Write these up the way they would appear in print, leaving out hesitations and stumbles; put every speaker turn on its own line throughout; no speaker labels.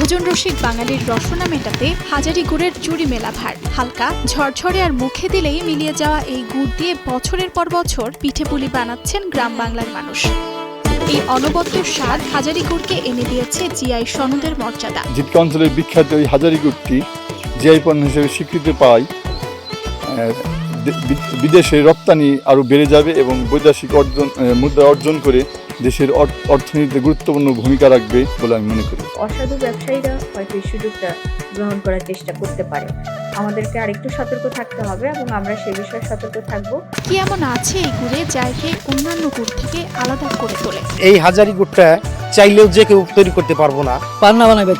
ভোজন রসিক বাঙালির রসনা মেটাতে হাজারি গুড়ের জুড়ি মেলা ভার। হালকা ঝরঝরে আর মুখে দিলেই মিলিয়ে যাওয়া এই গুড় দিয়ে বছরের পর বছর পিঠেপুলি বানাচ্ছেন গ্রাম বাংলার মানুষ। এই অনবদ্য স্বাদ হাজারি গুড়কে এনে দিয়েছে জিআই সনদের মর্যাদা।
জিটকা অঞ্চলের বিখ্যাত এই হাজারি গুড়টি জিআই পণ্য হিসেবে স্বীকৃতি পায় বিদেশে রপ্তানি আরও বেড়ে যাবে এবং বৈদেশিক মুদ্রা অর্জন করে দেশের অর্থনীতিতে গুরুত্বপূর্ণ ভূমিকা রাখবে বলে আমি মনে করি।
অসাধু ব্যবসায়ীরা হয়তো এই সুযোগটা গ্রহণ করার চেষ্টা করতে পারে। আমাদেরকে আরেকটু সতর্ক থাকতে হবে এবং আমরা সে বিষয়ে সতর্ক থাকব।
কি এমন আছে এই গুড়ে যা একে অন্যান্য গুড় থেকে আলাদা করে তোলে?
এই হাজারি গুড়টা চাইলেও যে কেউ তৈরি করতে পারবো না।
পান্না বানাবে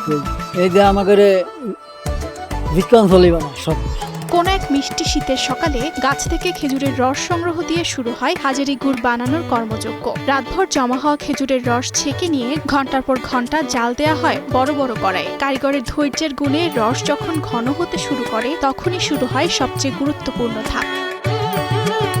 এই যে আমাদের বিজ্ঞানশালী বানা সব।
কোন এক মিষ্টি শীতের সকালে গাছ থেকে খেজুরের রস সংগ্রহ দিয়ে শুরু হয় হাজারি গুড় বানানোর কর্মযজ্ঞ। রাতভর জমা হওয়া খেজুরের রস ছেঁকে নিয়ে ঘন্টার পর ঘন্টা জাল দেয়া হয় বড় বড় কড়াইয়ে। কারিগরের ধৈর্যের গুণে রস যখন ঘন হতে শুরু করে তখনই শুরু হয় সবচেয়ে গুরুত্বপূর্ণ ধাপ।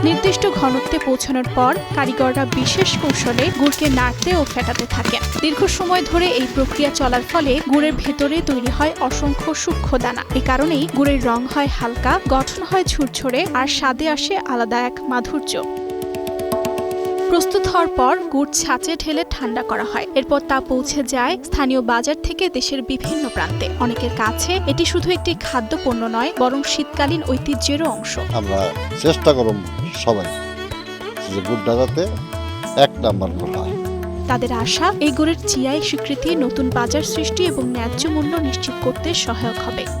নির্দিষ্ট ঘনত্বে পৌঁছানোর পর কারিগররা বিশেষ কৌশলে গুড়কে নাড়তে ও ফেটাতে থাকেন। দীর্ঘ সময় ধরে এই প্রক্রিয়া চলার ফলে গুড়ের ভেতরে তৈরি হয় অসংখ্য সূক্ষ্ম দানা। এ কারণেই গুড়ের রং হয় হালকা, গঠন হয় ঝুরঝরে আর স্বাদে আসে আলাদা এক মাধুর্য। প্রস্তুত হওয়ার পর গুড় ছাঁচে ঢেলে ঠান্ডা করা হয়। এরপর তা পৌঁছে যায় স্থানীয় বাজার থেকে দেশের বিভিন্ন প্রান্তে। অনেকের কাছে এটি শুধু একটি খাদ্যপণ্য নয়, বরং শীতকালীন ঐতিহ্যেরও অংশ।
আমরা চেষ্টা করব সবাই যে গুড়টা যাতে 1 নাম্বার গুড় হয়।
তাদের আশা, এই গুড়ের জিআই স্বীকৃতি নতুন বাজার সৃষ্টি এবং ন্যায্য মূল্য নিশ্চিত করতে সহায়ক হবে।